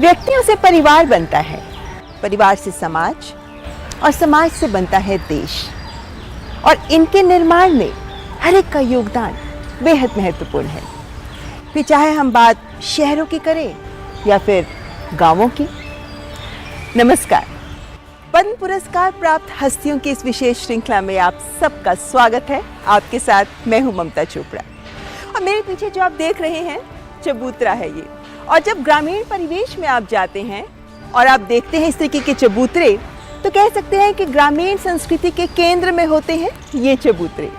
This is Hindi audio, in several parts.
व्यक्तियों से परिवार बनता है, परिवार से समाज और समाज से बनता है देश। और इनके निर्माण में हर एक का योगदान बेहद महत्वपूर्ण है। फिर चाहे हम बात शहरों की करें या फिर गांवों की। नमस्कार, पद्म पुरस्कार प्राप्त हस्तियों की इस विशेष श्रृंखला में आप सबका स्वागत है। आपके साथ मैं हूं ममता चोपड़ा और मेरे पीछे जो आप देख रहे हैं चबूतरा है ये। और जब ग्रामीण परिवेश में आप जाते हैं और आप देखते हैं इस तरीके के चबूतरे, तो कह सकते हैं कि ग्रामीण संस्कृति के केंद्र में होते हैं ये चबूतरे,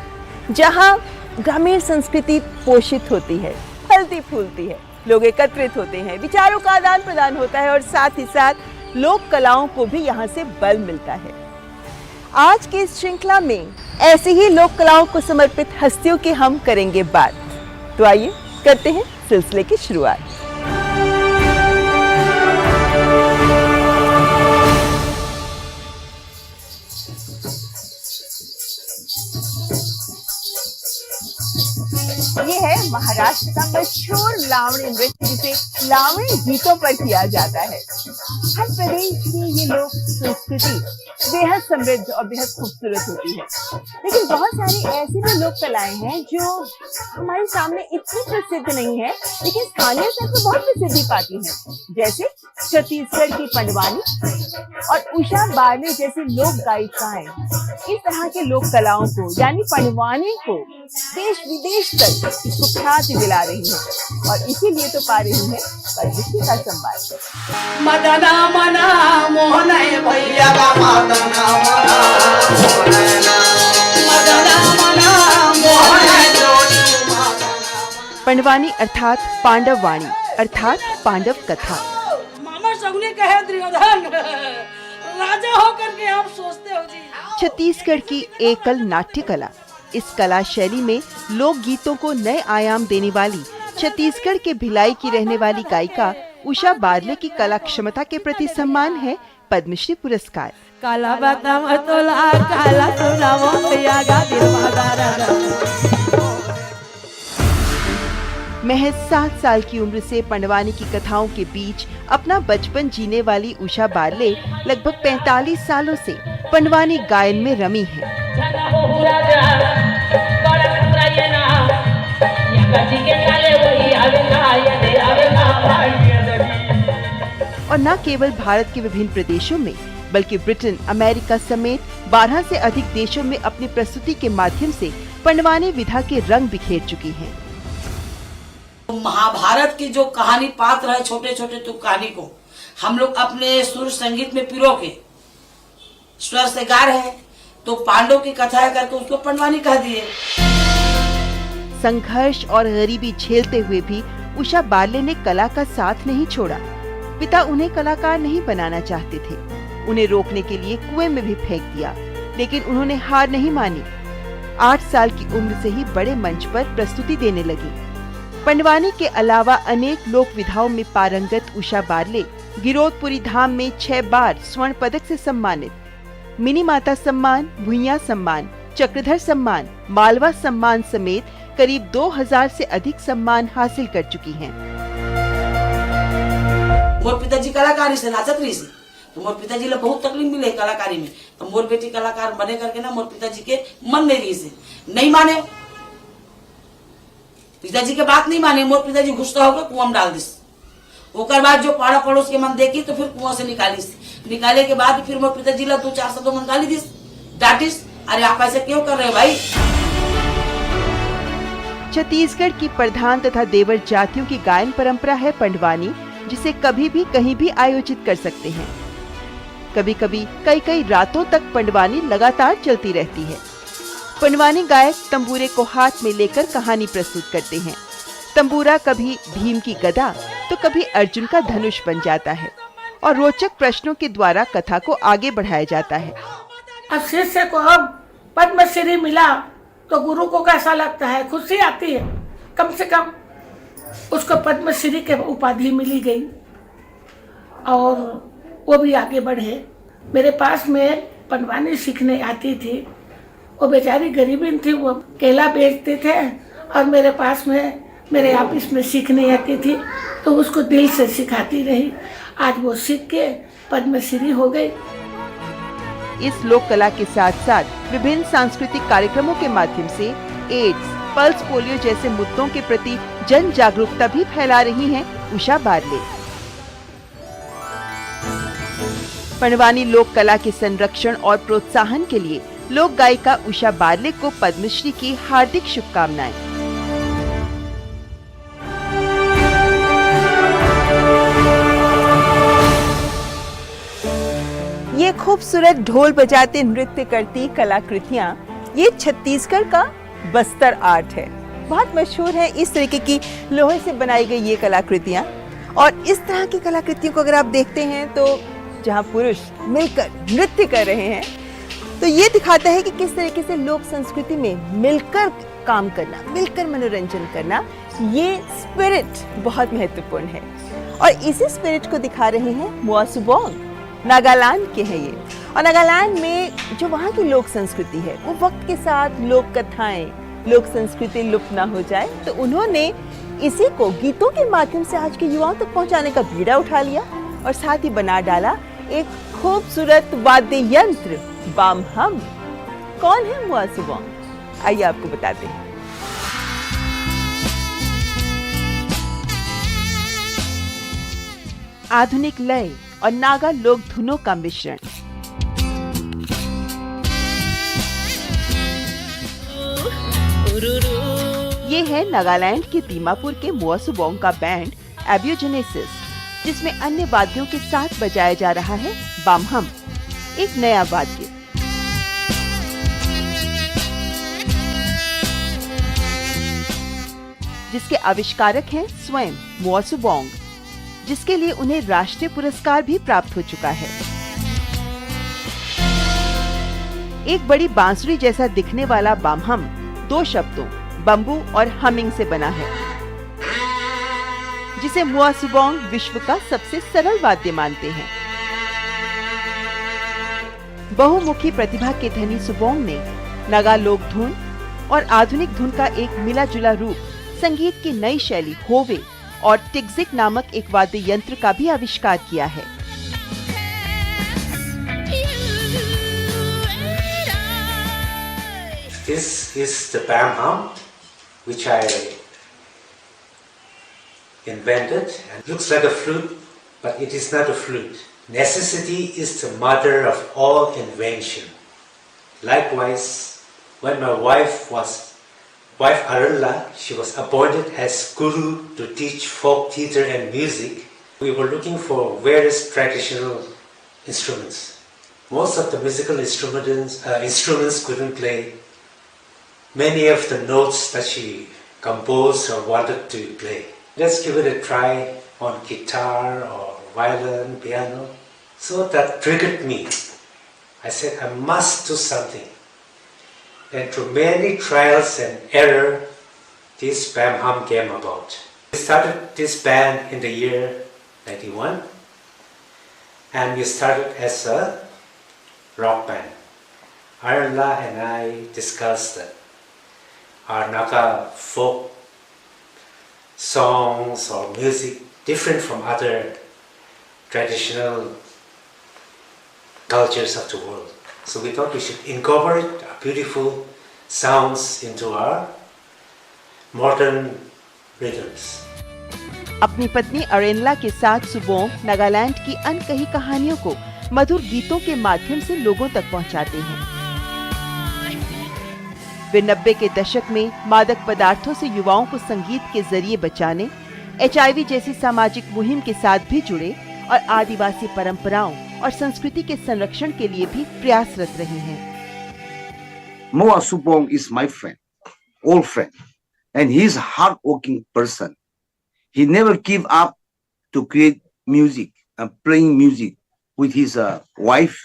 जहां ग्रामीण संस्कृति पोषित होती है, फलती फूलती है, लोग एकत्रित होते हैं, विचारों का आदान प्रदान होता है और साथ ही साथ लोक कलाओं को भी यहाँ से बल मिलता है। आज की इस श्रृंखला में ऐसी ही लोक कलाओं को समर्पित हस्तियों की हम करेंगे बात। तो आइए करते हैं सिलसिले की शुरुआत। ये है महाराष्ट्र का मशहूर लावणी नृत्य, जिसे लावणी गीतों पर किया जाता है। हर प्रदेश की ये लोक संस्कृति बेहद समृद्ध और बेहद खूबसूरत होती है, लेकिन बहुत सारी ऐसी भी लोक कलाएं हैं जो हमारे सामने इतनी प्रसिद्ध नहीं है, लेकिन स्थानीय स्तर पर बहुत प्रसिद्धि पाती हैं। जैसे छत्तीसगढ़ की पंडवानी और उषा बारले जैसी लोक गायिकाएं इस तरह के लोक कलाओं को यानी पंडवानी को देश विदेश तक इसको ख्याति दिला रही है और इसीलिए तो पा रही है पद्मश्री का सम्मान। मदना मना मोहन भैया मदना मना मोहन। पंडवानी अर्थात पांडव वाणी अर्थात पांडव कथा। मामा सगुने कहे दुर्योधन राजा होकर के आप सोचते हो जी। छत्तीसगढ़ की एकल नाट्य कला। इस कला शैली में लोक गीतों को नए आयाम देने वाली छत्तीसगढ़ के भिलाई की रहने वाली गायिका उषा बारले की कला क्षमता के प्रति सम्मान है पद्मश्री पुरस्कार। काला बाता मतोला काला सोना मोतिया गा महज 7 साल की उम्र से पंडवानी की कथाओं के बीच अपना बचपन जीने वाली उषा बारले लगभग 45 सालों से पंडवानी गायन में रमी है। और न केवल भारत के विभिन्न प्रदेशों में बल्कि ब्रिटेन, अमेरिका समेत 12 से अधिक देशों में अपनी प्रस्तुति के माध्यम से पंडवानी विधा के रंग बिखेर चुकी हैं। महाभारत की जो कहानी पात्र है, छोटे छोटे तो कहानी को हम लोग अपने सुर संगीत में पिरो के स्वर से गा रहे हैं, तो पांडव की कथा है करके उसको पंडवानी कह दिए। संघर्ष और गरीबी झेलते हुए भी उषा बारले ने कला का साथ नहीं छोड़ा। पिता उन्हें कलाकार नहीं बनाना चाहते थे, उन्हें रोकने के लिए कुएं में भी फेंक दिया, लेकिन उन्होंने हार नहीं मानी। 8 साल की उम्र से ही बड़े मंच पर प्रस्तुति देने लगी। पंडवानी के अलावा अनेक लोक विधाओं में पारंगत उषा बारले गिरोधपुरी धाम में 6 बार स्वर्ण पदक से सम्मानित, मिनी माता सम्मान, भुइयां सम्मान, चक्रधर सम्मान, मालवा सम्मान समेत करीब 2000 से अधिक सम्मान हासिल कर चुकी हैं। मोर पिताजी कलाकारी से नाचत रही से, तो मोर पिताजी ला बहुत तकलीफ मिले कलाकारी में, तो मोर बेटी कलाकार बने करके ना मोर पिताजी के मन नहीं रही से, नहीं माने, पिताजी के बात नहीं माने। मोर पिताजी गुस्सा होकर कुआं में डाल दिस। ओकर बाद जो पाड़ा पड़ोस के मन देखी तो फिर कुआं से निकाले के बाद फिर मोर पिताजी ला 2-4 शब्दों मन गाली दिस, डांटिस, अरे आप ऐसे क्यों कर रहे हो भाई। छत्तीसगढ़ की प्रधान तथा देवर जातियों की गायन परंपरा है पंडवानी, जिसे कभी भी कहीं भी आयोजित कर सकते हैं। कभी कभी कई रातों तक पंडवानी लगातार चलती रहती है। पंडवानी गायक तंबूरे को हाथ में लेकर कहानी प्रस्तुत करते हैं। तंबूरा कभी भीम की गदा तो कभी अर्जुन का धनुष बन जाता है और रोचक प्रश्नों के द्वारा कथा को आगे बढ़ाया जाता है। अब शिष्य को अब पद्मश्री मिला तो गुरु को कैसा लगता है, खुशी आती है। कम से कम उसको पद्मश्री के उपाधि मिली गई और वो भी आगे बढ़े। मेरे पास में पंडवानी सीखने आती थी, वो बेचारी गरीबी थी, वो केला बेचते थे और मेरे पास में मेरे ऑफिस में सीखने आती थी, तो उसको दिल से सिखाती रही आज वो सीख के पद्मश्री हो गई। इस लोक कला के साथ साथ विभिन्न सांस्कृतिक कार्यक्रमों के माध्यम से एड्स, पल्स पोलियो जैसे मुद्दों के प्रति जन जागरूकता भी फैला रही हैं उषा बारले। पंडवानी लोक कला के संरक्षण और प्रोत्साहन के लिए लोक गायिका उषा बारले को पद्मश्री की हार्दिक शुभकामनाएं। ये खूबसूरत ढोल बजाते नृत्य करती कलाकृतियां ये छत्तीसगढ़ का बस्तर आर्ट है। बहुत मशहूर है इस तरीके की लोहे से बनाई गई ये कलाकृतियां। और इस तरह की कलाकृतियों को अगर आप देखते हैं तो जहां पुरुष मिलकर नृत्य कर रहे हैं तो ये दिखाता है कि किस तरीके से लोक संस्कृति में मिलकर काम करना, मिलकर मनोरंजन करना, ये स्पिरिट बहुत महत्वपूर्ण है। और इसी स्पिरिट को दिखा रहे हैं मुआ सुबोंग। नागालैंड के हैं ये, और नागालैंड में जो वहाँ की लोक संस्कृति है वो वक्त के साथ लोक कथाएं, लोक संस्कृति लुप्त ना हो जाए, तो उन्होंने इसी को गीतों के माध्यम से आज के युवाओं तक पहुँचाने का बीड़ा उठा लिया और साथ ही बना डाला एक खूबसूरत वाद्य यंत्र बाम हम। कौन है मुआ सुबोंग? आइए आपको बताते हैं। आधुनिक लय और नागा लोक धुनों का मिश्रण। ये है नागालैंड के दीमापुर के मुआ सुबोंग का बैंड एबियोजेनेसिस, जिसमें अन्य वाद्यों के साथ बजाया जा रहा है बामहम, एक नया वाद्य। जिसके आविष्कारक हैं स्वयं मुआ सुबोंग, जिसके लिए उन्हें राष्ट्रीय पुरस्कार भी प्राप्त हो चुका है। एक बड़ी बांसुरी जैसा दिखने वाला बामहम 2 शब्दों बम्बू और हमिंग से बना है, जिसे मुआ सुबोंग विश्व का सबसे सरल वाद्य मानते हैं। बहुमुखी प्रतिभा के धनी सुबोंग ने नागा लोक धुन और आधुनिक धुन का एक मिला जुला रूप, संगीत की नई शैली होवे और टिक्जिक नामक एक वाद्य यंत्र का भी आविष्कार किया है। This is the bam-hum, which I invented, and looks like a flute, but it is not a flute. Necessity is the mother of all invention. Likewise, when my wife Arunla, she was appointed as guru to teach folk theatre and music. We were looking for various traditional instruments. Most of the musical instruments couldn't play many of the notes that she composed or wanted to play. Let's give it a try on guitar or violin, piano. So that triggered me. I said, I must do something. And through many trials and error, this bam-hum came about. We started this band in the year 91, and we started as a rock band. Arunla and I discussed that our Naga folk songs or music different from other traditional cultures of the world. So we thought we should incorporate our beautiful sounds into our modern rhythms. अपनी पत्नी अरेनला के साथ सुबोंग नागालैंड की अनकही कहानियों को मधुर गीतों के माध्यम से लोगों तक पहुंचाते हैं। वे 90 के दशक में मादक पदार्थों से युवाओं को संगीत के जरिए बचाने, HIV जैसी सामाजिक मुहिम के साथ भी जुड़े और आदिवासी परंपराओं और संस्कृति के संरक्षण के लिए भी प्रयासरत रहे हैं। Moa Subong is my friend, old friend, and he is a hard-working person. He never give up to create music and playing music with his wife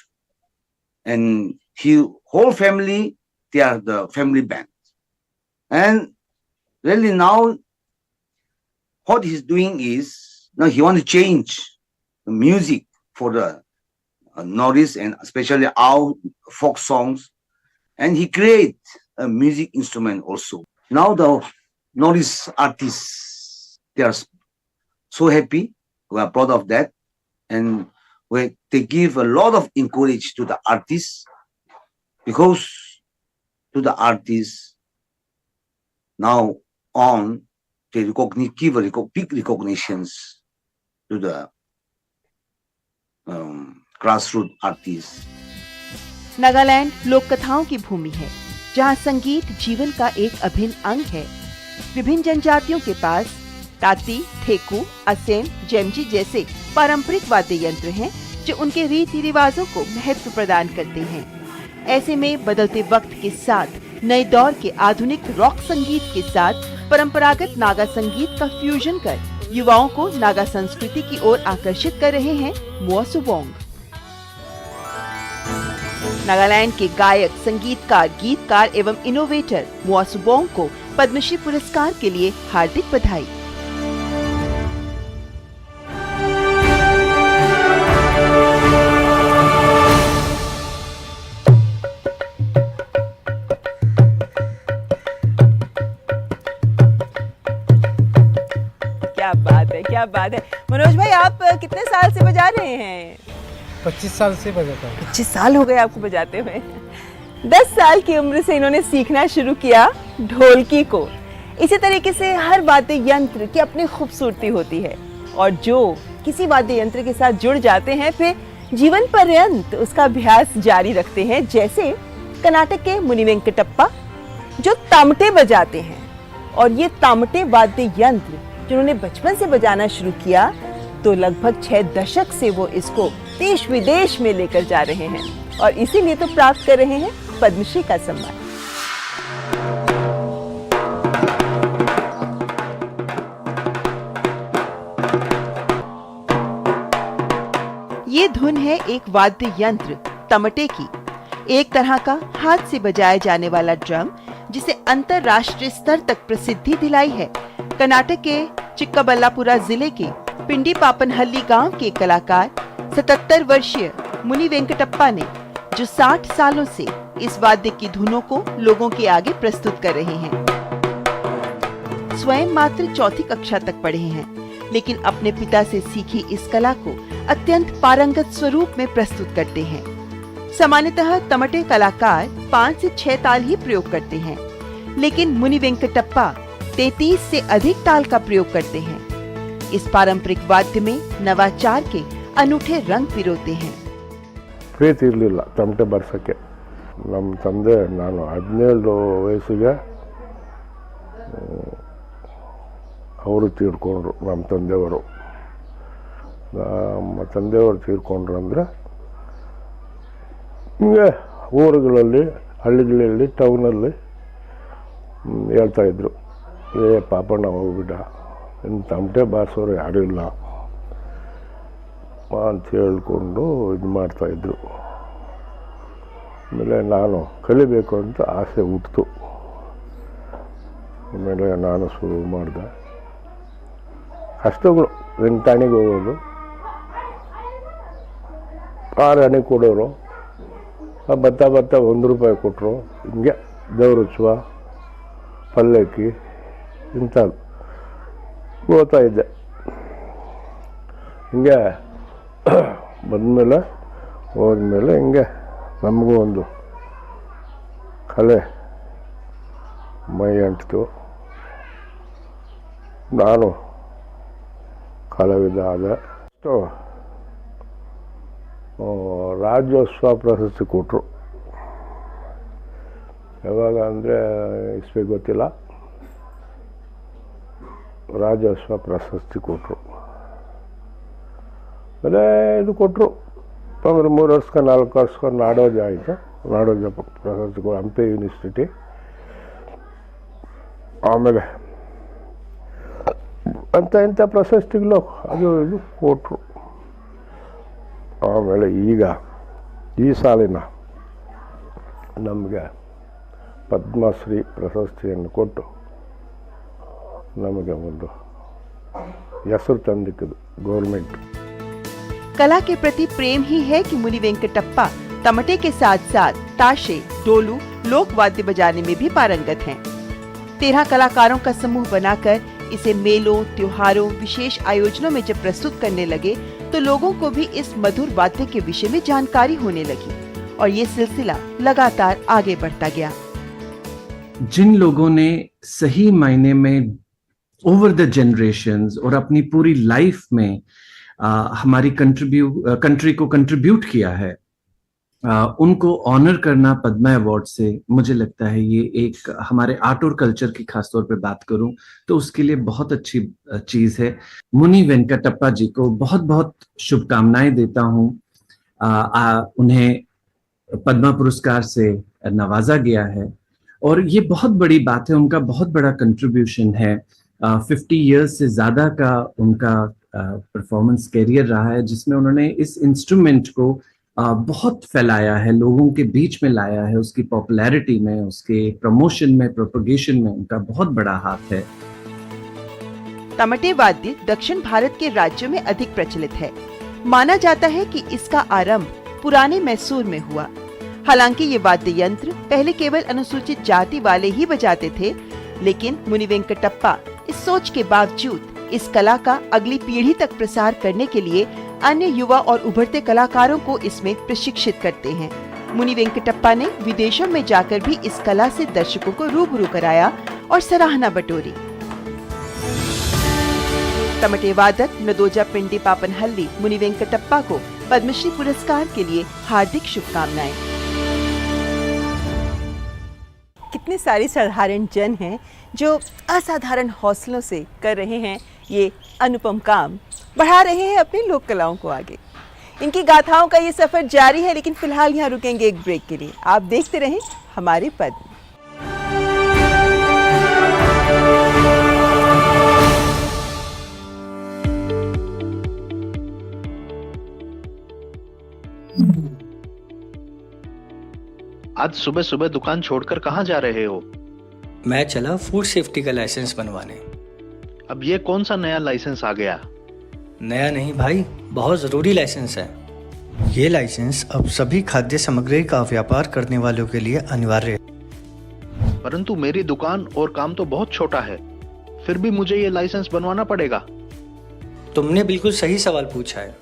and his whole family. They are the family band, and really now what he's doing is now he want to change the music for the Northeast and especially our folk songs, and he create a music instrument also. Now the Northeast artists, they are so happy. We are proud of that. and they give a lot of encourage to the artists, because to the artists now on they give big recognitions to the grassroots artists. Nagaland लोक कथाओं की भूमि है, जहां संगीत जीवन का एक अभिन्न अंग है। विभिन्न जनजातियों के पास ताती, ठेकू, असेम, जेमजी जैसे पारंपरिक वाद्य यंत्र हैं, जो उनके रीति रिवाजों को महत्व प्रदान करते हैं। ऐसे में बदलते वक्त के साथ नए दौर के आधुनिक रॉक संगीत के साथ परंपरागत नागा संगीत का फ्यूजन कर युवाओं को नागा संस्कृति की ओर आकर्षित कर रहे हैं मुआसुबोंग। नागालैंड के गायक, संगीतकार, गीतकार एवं इनोवेटर मुआसुबोंग को पद्मश्री पुरस्कार के लिए हार्दिक बधाई। क्या बात है। मनोज भाई, आप कितने साल से बजा रहे हैं? 25 साल से बजाता हूँ। 25 साल हो गए आपको बजाते हुए। 10 साल की उम्र से इन्होंने सीखना शुरू किया ढोलकी को। इसी तरीके से हर वाद्य यंत्र की अपनी खूबसूरती होती है, और जो किसी वाद्य यंत्र के साथ जुड़ जाते हैं फिर जीवन पर्यंत उसका अभ्यास जारी रखते हैं। जैसे कर्नाटक के मुनि वेंकटप्पा, जो तामटे बजाते हैं, और ये तामटे वाद्य यंत्र जिन्होंने बचपन से बजाना शुरू किया, तो लगभग 6 दशक से वो इसको देश विदेश में लेकर जा रहे हैं, और इसीलिए तो प्राप्त कर रहे हैं पद्मश्री का सम्मान। ये धुन है एक वाद्य यंत्र तमटे की, एक तरह का हाथ से बजाया जाने वाला ड्रम, जिसे अंतरराष्ट्रीय स्तर तक प्रसिद्धि दिलाई है। कर्नाटक के चिक्काबल्लापुरा जिले के पिंडी पापनहल्ली गांव के कलाकार 77 वर्षीय मुनि वेंकटप्पा ने, जो 60 सालों से इस वाद्य की धुनों को लोगों के आगे प्रस्तुत कर रहे हैं। स्वयं मात्र 4वीं कक्षा तक पढ़े हैं, लेकिन अपने पिता से सीखी इस कला को अत्यंत पारंगत स्वरूप में प्रस्तुत करते हैं। सामान्यतः तमटे कलाकार 5 से 6 ताल ही प्रयोग करते हैं, लेकिन मुनि वेंकटप्पा 33 से अधिक ताल का प्रयोग करते हैं। इस पारंपरिक वाद्य में नवाचार के अनूठे रंग पिरोते हैं। ಪ್ರೀತಿ ಇರಲಿಲ್ಲ ತಮಟೆ ಬರ್ಸೋಕ್ಕೆ. ನಮ್ಮ ತಂದೆ, ನಾನು 17 ವಯಸ್ಸಿಗೆ ಅವರು ತೀರ್ಕೊಂಡ್ರು. ನಮ್ಮ ತಂದೆಯವರು ತೀರ್ಕೊಂಡ್ರು ಅಂದರೆ ಹಿಂಗೆ ಊರುಗಳಲ್ಲಿ, ಹಳ್ಳಿಗಳಲ್ಲಿ, ಟೌನಲ್ಲಿ ಹೇಳ್ತಾಯಿದ್ರು, ಪಾಪಣ್ಣ ಹೋಗ್ಬಿಟ್ಟ, ಇನ್ನು ತಮಟೆ ಬಾರಿಸೋರು ಯಾರೂ ಇಲ್ಲ ಅಂತ ಹೇಳ್ಕೊಂಡು ಇದು ಮಾಡ್ತಾಯಿದ್ರು. ಆಮೇಲೆ ನಾನು ಕಲಿಬೇಕು ಅಂತ ಆಸೆ ಹುಟ್ಟಿತು. ಆಮೇಲೆ ನಾನು ಶುರು ಮಾಡಿದೆ. ಕಷ್ಟಗಳು, ವೆಂಟಾಣಿಗೆ ಹೋಗೋದು, 6 ಆಣೆ ಕೊಡೋರು, ಭತ್ತ 1 ರೂಪಾಯಿ ಕೊಟ್ಟರು, ಹಿಂಗೆ ದೇವ್ರುತ್ಸವ, ಪಲ್ಲಕ್ಕಿ ಇಂಥದ್ದು ಹೋಗ್ತಾ ಇದ್ದೆ. ಹಿಂಗೆ ಬಂದಮೇಲೆ ಹೋದ್ಮೇಲೆ ಹಿಂಗೆ ನಮಗೂ ಒಂದು ಕಲೆ ಮೈ ಅಂಟಿತು. ನಾನು ಕಲಾವಿದ ಆದೆ. ರಾಜ್ಯೋತ್ಸವ ಪ್ರಶಸ್ತಿ ಕೊಟ್ಟರು. ಯಾವಾಗ ಅಂದರೆ ಇಸ್ವಿ ಗೊತ್ತಿಲ್ಲ, ರಾಜ್ಯೋತ್ಸವ ಪ್ರಶಸ್ತಿ ಕೊಟ್ಟರು. ಆಮೇಲೆ ಇದು ಕೊಟ್ಟರು. ಆಮೇಲೆ 3 ವರ್ಷಕ್ಕೆ 4 ವರ್ಷಕ್ಕೆ ನಾಡೋಜ ಆಯಿತು. ನಾಡೋಜ ಪ್ರಶಸ್ತಿಗಳು ಹಂಪಿ ಯೂನಿವರ್ಸಿಟಿ. ಆಮೇಲೆ ಇಂಥ ಪ್ರಶಸ್ತಿಗಳು ಅದು ಇದು ಕೊಟ್ಟರು. ಆಮೇಲೆ ಈಗ ಈ ಸಾಲಿನ ನಮಗೆ ಪದ್ಮಶ್ರೀ ಪ್ರಶಸ್ತಿಯನ್ನು ಕೊಟ್ಟು ನಮಗೆ ಒಂದು ಹೆಸರು ತಂದಿಕ್ಕಿದ್ದು ಗೌರ್ಮೆಂಟ್. कला के प्रति प्रेम ही है कि मुनि वेंकटप्पा तमटे के साथ साथ ताशे, डोलू, लोक वाद्य बजाने में भी पारंगत हैं। 13 कलाकारों का समूह बनाकर इसे मेलों, त्योहारों, विशेष आयोजनों में जब प्रस्तुत करने लगे तो लोगों को भी इस मधुर वाद्य के विषय में जानकारी होने लगी और ये सिलसिला लगातार आगे बढ़ता गया। जिन लोगों ने सही मायने में ओवर द जनरेशंस और अपनी पूरी लाइफ में हमारी कंट्री को कंट्रीब्यूट किया है, उनको ऑनर करना पद्मा अवार्ड से, मुझे लगता है ये एक हमारे आर्ट और कल्चर की खासतौर पे बात करूं तो उसके लिए बहुत अच्छी चीज है। मुनि वेंकटप्पा जी को बहुत बहुत शुभकामनाएं देता हूं। उन्हें पद्मा पुरस्कार से नवाजा गया है और ये बहुत बड़ी बात है, उनका बहुत बड़ा कंट्रीब्यूशन है। 50 इयर्स से ज्यादा का उनका परफॉर्मेंस कैरियर रहा है, जिसमें उन्होंने इस इंस्ट्रूमेंट को बहुत फैलाया है, लोगों के बीच में लाया है। उसकी पॉपुलैरिटी में, उसके प्रमोशन में, प्रोपगेशन में उनका बहुत बड़ा हाथ है। तमटे वाद्य दक्षिण भारत के राज्यों में अधिक प्रचलित है। माना जाता है कि इसका आरंभ पुराने मैसूर में हुआ। हालांकि ये वाद्य यंत्र पहले केवल अनुसूचित जाति वाले ही बजाते थे, लेकिन मुनि वेंकटप्पा इस सोच के बावजूद इस कला का अगली पीढ़ी तक प्रसार करने के लिए अन्य युवा और उभरते कलाकारों को इसमें प्रशिक्षित करते हैं। मुनि वेंकटप्पा ने विदेशों में जाकर भी इस कला से दर्शकों को रूबरू कराया और सराहना बटोरी। तमटे वादक नदोजा पिंडी पापनहल्ली मुनि वेंकटप्पा को पद्मश्री पुरस्कार के लिए हार्दिक शुभकामनाएं। कितने सारे साधारण जन हैं जो असाधारण हौसलों से कर रहे हैं ये अनुपम काम, बढ़ा रहे हैं अपनी लोक कलाओं को आगे। इनकी गाथाओं का ये सफर जारी है, लेकिन फिलहाल यहाँ रुकेंगे एक ब्रेक के लिए। आप देखते रहें हमारे पद्म। आज सुबह सुबह दुकान छोड़कर कहाँ जा रहे हो? मैं चला फूड सेफ्टी का लाइसेंस बनवाने। अब ये कौन सा नया लाइसेंस आ गया? नया नहीं भाई, बहुत जरूरी लाइसेंस है। ये लाइसेंस अब सभी खाद्य सामग्री का व्यापार करने वालों के लिए अनिवार्य है। परंतु मेरी दुकान और काम तो बहुत छोटा है, फिर भी मुझे ये लाइसेंस बनवाना पड़ेगा। तुमने बिल्कुल सही सवाल पूछा है।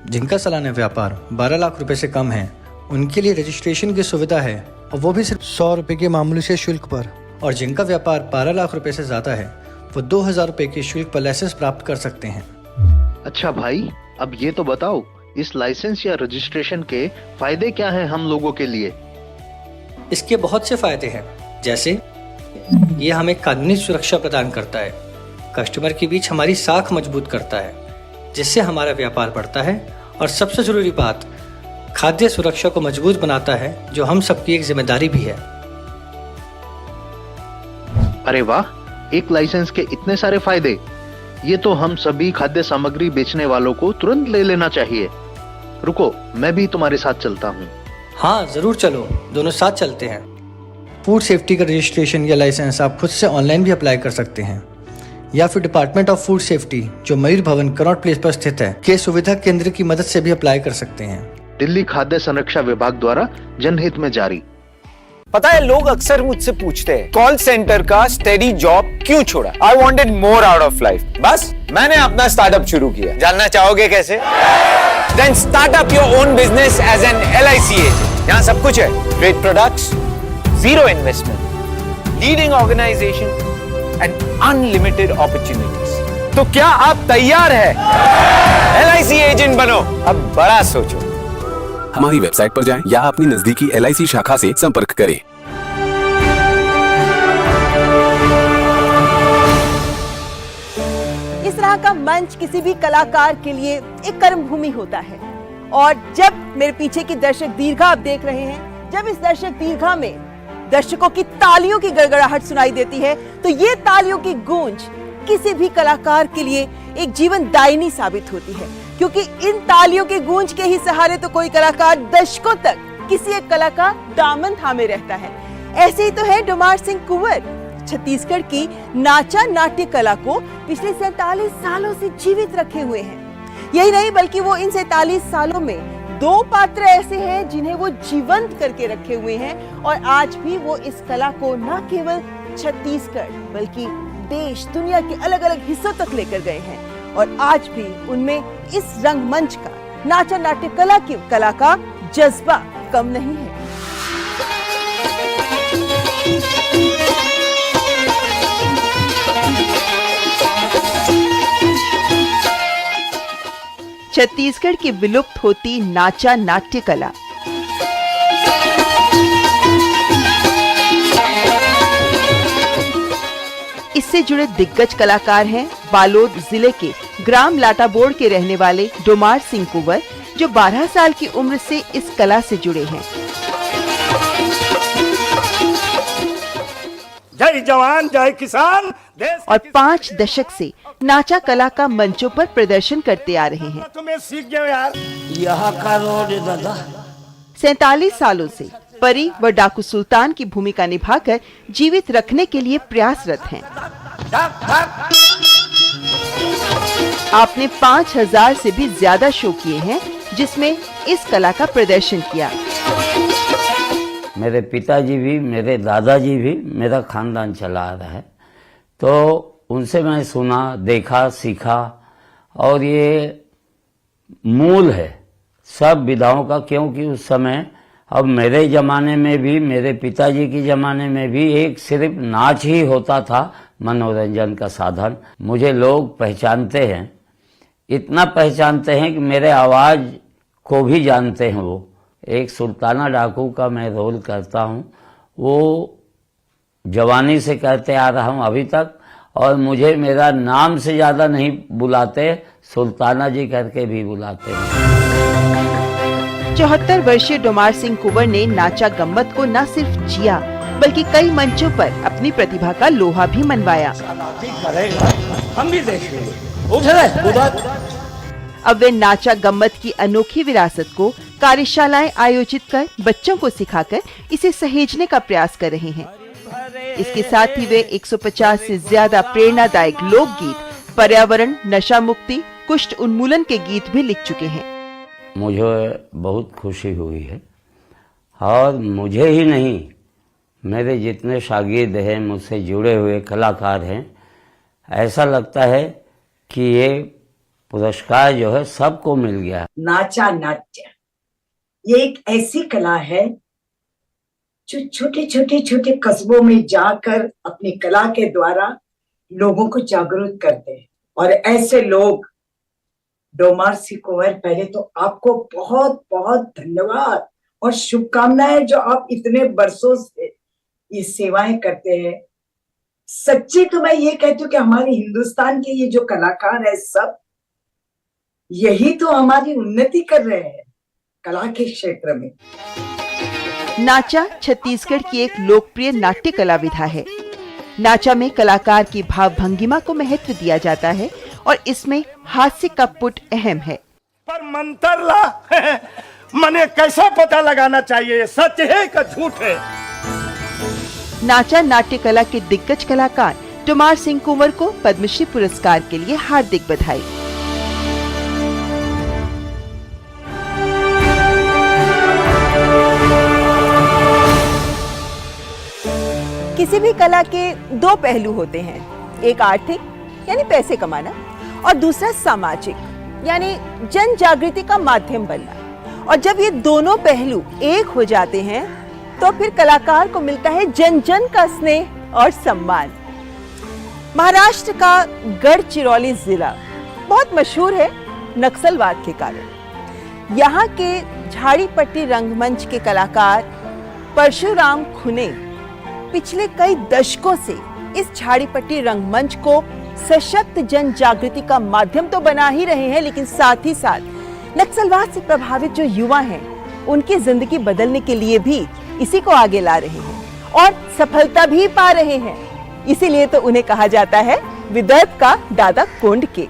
जिनका सालाना व्यापार 12 लाख रुपए से कम है, उनके लिए रजिस्ट्रेशन की सुविधा है, और वो भी सिर्फ 100 रुपए के मामूली से शुल्क पर। और जिनका व्यापार 12 लाख रुपए से ज्यादा है, वो 2000 रुपए के शुल्क पर लाइसेंस प्राप्त कर सकते हैं। अच्छा भाई, अब ये तो बताओ, इस लाइसेंस या रजिस्ट्रेशन के फायदे क्या हैं हम लोगों के लिए? इसके बहुत से फायदे हैं, जैसे ये हमें कानूनी सुरक्षा प्रदान करता है, कस्टमर के बीच हमारी साख मजबूत करता है, जिससे हमारा व्यापार बढ़ता है, और सबसे जरूरी बात, खाद्य सुरक्षा को मजबूत बनाता है, जो हम सबकी एक जिम्मेदारी भी है। अरे वाह, एक लाइसेंस के इतने सारे फायदे! ये तो हम सभी खाद्य सामग्री बेचने वालों को तुरंत ले लेना चाहिए। रुको, मैं भी तुम्हारे साथ चलता हूँ। हाँ जरूर चलो, दोनों साथ चलते हैं। फूड सेफ्टी का रजिस्ट्रेशन या लाइसेंस आप खुद से ऑनलाइन भी अप्लाई कर सकते हैं, या फिर डिपार्टमेंट ऑफ फूड सेफ्टी, जो मयूर भवन कनॉट प्लेस पर स्थित है, के सुविधा केंद्र की मदद से भी अप्लाई कर सकते हैं। दिल्ली खाद्य संरक्षा विभाग द्वारा जनहित में जारी। पता है, लोग अक्सर मुझसे पूछते हैं कॉल सेंटर का स्टेडी जॉब क्यों छोड़ा? I wanted more out of life. बस मैंने अपना स्टार्टअप शुरू किया। जानना चाहोगे कैसे? Then start up your own business as an LIC agent. यहाँ सब कुछ है, great products, zero investment, leading organization and unlimited opportunities. तो क्या आप तैयार है? LIC एजेंट बनो, अब बड़ा सोचो। हमारी वेबसाइट पर जाएं या अपनी नजदीकी LIC शाखा से संपर्क करें। इस तरह का मंच किसी भी कलाकार के लिए एक कर्म भूमि होता है, और जब मेरे पीछे की दर्शक दीर्घा आप देख रहे हैं, जब इस दर्शक दीर्घा में दर्शकों की तालियों की गड़गड़ाहट सुनाई देती है, तो ये तालियों की गूंज किसी भी कलाकार के लिए एक जीवन दायिनी साबित होती है, क्योंकि इन तालियों की गूंज के ही सहारे तो कोई कलाकार दशकों तक किसी एक कला का दामन थामे रहता है। ऐसे ही तो है डोमार सिंह कुंवर, छत्तीसगढ़ की नाचा नाट्य कला को पिछले 47 सालों से जीवित रखे हुए हैं। यही नहीं, बल्कि वो इन 47 सालों में 2 पात्र ऐसे हैं जिन्हें वो जीवंत करके रखे हुए हैं, और आज भी वो इस कला को न केवल छत्तीसगढ़ बल्कि देश दुनिया के अलग अलग हिस्सों तक लेकर गए हैं। और आज भी उनमें इस रंगमंच का, नाचा नाट्य कला की कला का जज्बा कम नहीं है। छत्तीसगढ़ की विलुप्त होती नाचा नाट्य कला इससे जुड़े दिग्गज कलाकार हैं बालोद जिले के ग्राम लाटाबोड़ के रहने वाले डोमार सिंह कुंवर, जो 12 साल की उम्र से इस कला से जुड़े हैं। जय जवान जय किसान। और 5 दशक से नाचा कला का मंचों पर प्रदर्शन करते आ रहे हैं। तुम्हें सीख गए यार। यहाँ का रोड दादा 47 सालों से परी व डाकू सुल्तान की भूमिका निभाकर जीवित रखने के लिए प्रयासरत हैं। आपने 5000 से भी ज्यादा शो किए हैं, जिसमें इस कला का प्रदर्शन किया। मेरे पिताजी भी, मेरे दादाजी भी, मेरा खानदान चला आ रहा है, तो उनसे मैं सुना, देखा, सीखा, और ये मूल है सब विधाओं का। क्योंकि उस समय, अब मेरे जमाने में भी, मेरे पिताजी के जमाने में भी एक सिर्फ नाच ही होता था मनोरंजन का साधन। मुझे लोग पहचानते हैं, इतना पहचानते हैं कि मेरे आवाज को भी जानते हैं। वो एक सुल्ताना डाकू का मैं रोल करता हूँ, वो जवानी से करते आ रहा हूँ अभी तक, और मुझे मेरा नाम से ज्यादा नहीं बुलाते, सुल्ताना जी करके भी बुलाते हैं। 74 वर्षीय डोमार सिंह कुंवर ने नाचा गम्मत को न सिर्फ जिया, बल्कि कई मंचों पर अपनी प्रतिभा का लोहा भी मनवाया। हम भी देखेंगे उधर। अब वे नाचा गम्मत की अनोखी विरासत को कार्यशालाएं आयोजित कर बच्चों को सिखाकर इसे सहेजने का प्रयास कर रहे हैं। इसके साथ ही वे 150 से ज्यादा प्रेरणादायक लोकगीत, पर्यावरण, नशा मुक्ति, कुष्ठ उन्मूलन के गीत भी लिख चुके हैं। मुझे बहुत खुशी हुई है, और मुझे ही नहीं, मेरे जितने शागिर्द हैं, मुझसे जुड़े हुए कलाकार हैं, ऐसा लगता है कि ये पुरस्कार जो है सबको मिल गया। नाचा नाट्य ये एक ऐसी कला है जो छोटे छोटे छोटे कस्बों में जाकर अपनी कला के द्वारा लोगों को जागरूक करते हैं। और ऐसे लोग, डोमार सिंह कुंवर, पहले तो आपको बहुत बहुत धन्यवाद और शुभकामनाएं, जो आप इतने बरसों से ये सेवाएं करते हैं। सच्ची तो मैं ये कहती हूँ कि हमारे हिंदुस्तान के ये जो कलाकार है, सब यही तो हमारी उन्नति कर रहे हैं कला के क्षेत्र में। नाचा छत्तीसगढ़ की एक लोकप्रिय नाट्य कला विधा है। नाचा में कलाकार की भाव भंगिमा को महत्व दिया जाता है, और इसमें हास्य का पुट अहम है। पर मंत्र ला मने कैसा पता लगाना चाहिए सच है कि झूठ है। नाचा नाट्य कला के दिग्गज कलाकार डोमार सिंह कुंवर को पद्मश्री पुरस्कार के लिए हार्दिक बधाई। किसी भी कला के 2 पहलू होते हैं, एक आर्थिक यानी पैसे कमाना, और दूसरा सामाजिक यानी जन जागृति का माध्यम बनना। और जब ये दोनों पहलू एक हो जाते हैं, तो फिर कलाकार को मिलता है जन जन का स्नेह और सम्मान। महाराष्ट्र का गढ़चिरौली जिला बहुत मशहूर है नक्सलवाद के कारण। यहाँ के झाड़ीपट्टी रंगमंच के कलाकार परशुराम खुने पिछले कई दशकों से इस झाड़ीपट्टी रंगमंच को सशक्त जन जागृति का माध्यम तो बना ही रहे हैं, लेकिन साथ ही साथ नक्सलवाद से प्रभावित जो युवा हैं, उनकी जिंदगी बदलने के लिए भी इसी को आगे ला रहे हैं और सफलता भी पा रहे हैं। इसीलिए तो उन्हें कहा जाता है विदर्भ का दादा कोंडके।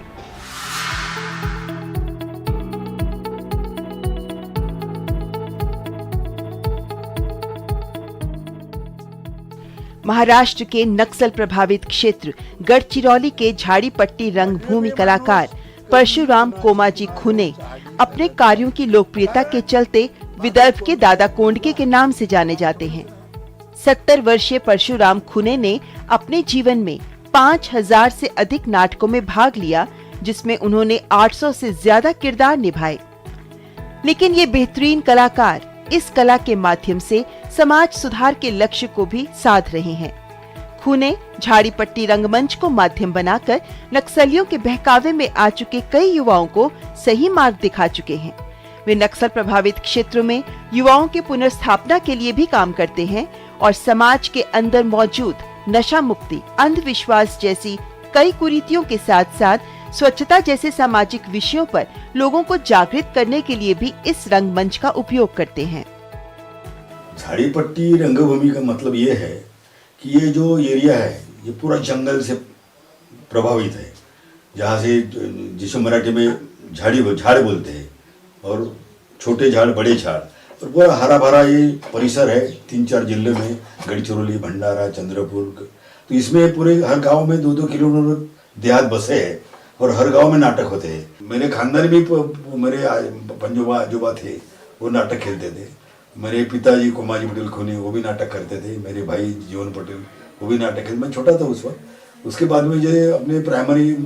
महाराष्ट्र के नक्सल प्रभावित क्षेत्र गढ़चिरौली के झाड़ीपट्टी रंगभूमि कलाकार परशुराम कोमाजी खुने अपने कार्यों की लोकप्रियता के चलते विदर्भ के दादा कोंडके के नाम से जाने जाते हैं। 70 वर्षीय परशुराम खुने ने अपने जीवन में 5000 से अधिक नाटकों में भाग लिया, जिसमें उन्होंने 800 से ज्यादा किरदार निभाए। लेकिन ये बेहतरीन कलाकार इस कला के माध्यम से समाज सुधार के लक्ष्य को भी साध रहे हैं। खूने झाड़ीपट्टी रंगमंच को माध्यम बनाकर नक्सलियों के बहकावे में आ चुके कई युवाओं को सही मार्ग दिखा चुके हैं। वे नक्सल प्रभावित क्षेत्रों में युवाओं के पुनर्स्थापना के लिए भी काम करते हैं और समाज के अंदर मौजूद नशा मुक्ति, अंधविश्वास जैसी कई कुरीतियों के साथ साथ स्वच्छता जैसे सामाजिक विषयों पर लोगों को जागृत करने के लिए भी इस रंगमंच का उपयोग करते हैं। झाड़ीपट्टी रंगभूमि का मतलब ये है कि ये जो एरिया है ये पूरा जंगल से प्रभावित है, जहाँ से जिसे मराठी में झाड़ बोलते हैं, और छोटे झाड़ बड़े झाड़, और पूरा हरा भरा ये परिसर है 3-4 जिले में, गढ़चिरौली, भंडारा, चंद्रपुर। तो इसमें पूरे हर गांव में 2-2 किलोमीटर देहात बसे हैं और हर गांव में नाटक होते हैं। मेरे खानदान में मेरे पंजोबा आजोबा थे, वो नाटक खेलते थे। मेरे पिताजी कोमाजी पटेल खूने वो भी नाटक करते थे। मेरे भाई जीवन पटेल वो भी नाटक खेलते। मैं छोटा था उस वक्त। उसके बाद में जो अपने प्राइमरी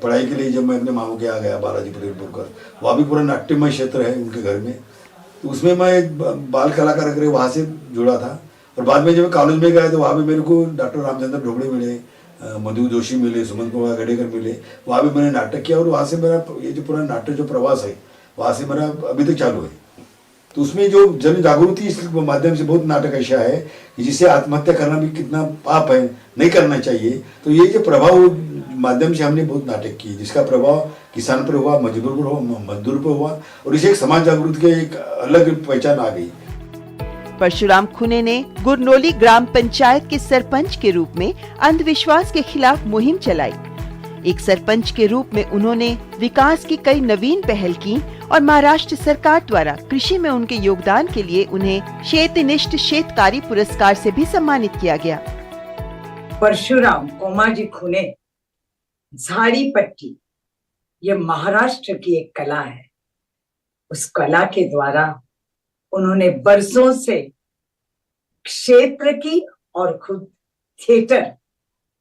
पढ़ाई के लिए जब मैं अपने मामू के यहाँ गया, बालाजी पटेल पुरकर, वहाँ भी पूरा नाट्यमय क्षेत्र है उनके घर में, तो उसमें मैं एक बाल कलाकार करके वहाँ से जुड़ा था। और बाद में जब कॉलेज में गया तो वहाँ भी मेरे को डॉक्टर रामचंद्र ढोबड़े मिले, मधु जोशी मिले, सुमंत कुमार गडेकर मिले, वहाँ भी मैंने नाटक किया। और वहाँ से मेरा ये जो पूरा नाटक जो प्रवास है वहाँ से मेरा अभी तक चालू है। तो उसमें जो जन जागृति इस माध्यम से बहुत नाटक ऐसा है कि जिससे आत्महत्या करना भी कितना पाप है, नहीं करना चाहिए। तो ये जो प्रभाव माध्यम से हमने बहुत नाटक किए, जिसका प्रभाव किसान पर हुआ, मजदूर पर हुआ, मजदूर पर हुआ, और इसे एक समाज जागृति के एक अलग पहचान आ गई। परशुराम खूने ने गुरनोली ग्राम पंचायत के सरपंच के रूप में अंधविश्वास के खिलाफ मुहिम चलाई। एक सरपंच के रूप में उन्होंने विकास की कई नवीन पहल की और महाराष्ट्र सरकार द्वारा कृषि में उनके योगदान के लिए उन्हें क्षेत्रनिष्ठ क्षेत्रकारी पुरस्कार से भी सम्मानित किया गया। परशुराम कोमाजी खूने झाड़ीपट्टी ये महाराष्ट्र की एक कला है। उस कला के द्वारा उन्होंने बरसों से क्षेत्र की और खुद थिएटर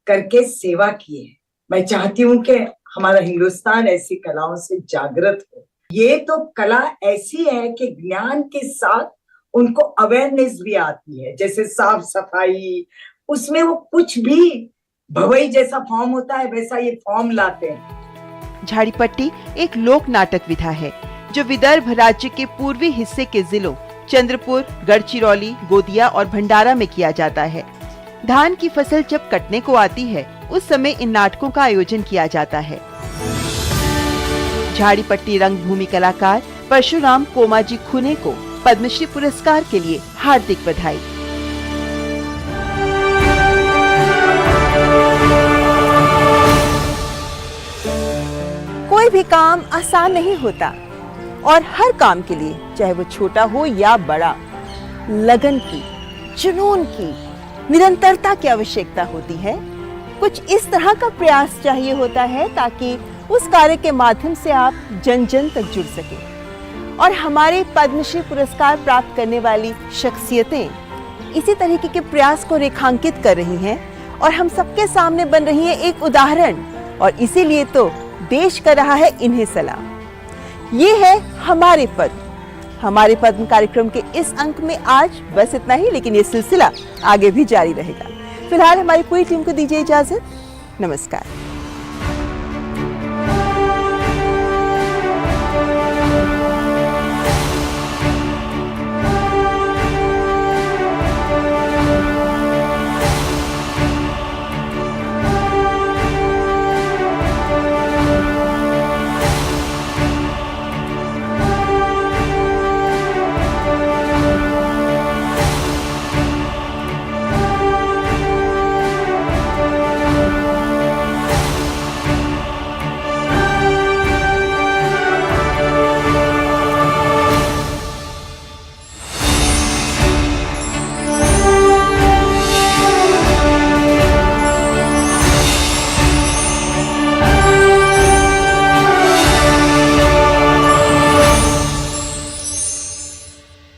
करके सेवा की है। मैं चाहती हूँ कि हमारा हिंदुस्तान ऐसी कलाओं से जागृत हो। ये तो कला ऐसी है कि ज्ञान के साथ उनको अवेयरनेस भी आती है, जैसे साफ सफाई, उसमें वो कुछ भी भवई जैसा फॉर्म होता है वैसा ये फॉर्म लाते हैं। झाड़ीपट्टी एक लोक नाटक विधा है जो विदर्भ राज्य के पूर्वी हिस्से के जिलों चंद्रपुर, गढ़चिरौली, गोदिया और भंडारा में किया जाता है। धान की फसल जब कटने को आती है उस समय इन नाटकों का आयोजन किया जाता है। झाड़ीपट्टी रंगभूमि कलाकार परशुराम कोमाजी खूने को पद्मश्री पुरस्कार के लिए हार्दिक बधाई। कोई भी काम आसान नहीं होता और हर काम के लिए, चाहे वो छोटा हो या बड़ा, लगन की, जुनून की, निरंतरता की आवश्यकता होती है। कुछ इस तरह का प्रयास चाहिए होता है ताकि उस कार्य के माध्यम से आप जन जन तक जुड़ सकें। और हमारे पद्मश्री पुरस्कार प्राप्त करने वाली शख्सियतें इसी तरीके के प्रयास को रेखांकित कर रही हैं और हम सबके सामने बन रही है एक उदाहरण, और इसीलिए तो देश कर रहा है इन्हें सलाम। ये है हमारे पद्म कार्यक्रम के इस अंक में आज बस इतना ही, लेकिन ये सिलसिला आगे भी जारी रहेगा। फिलहाल हमारी पूरी टीम को दीजिए इजाजत। नमस्कार।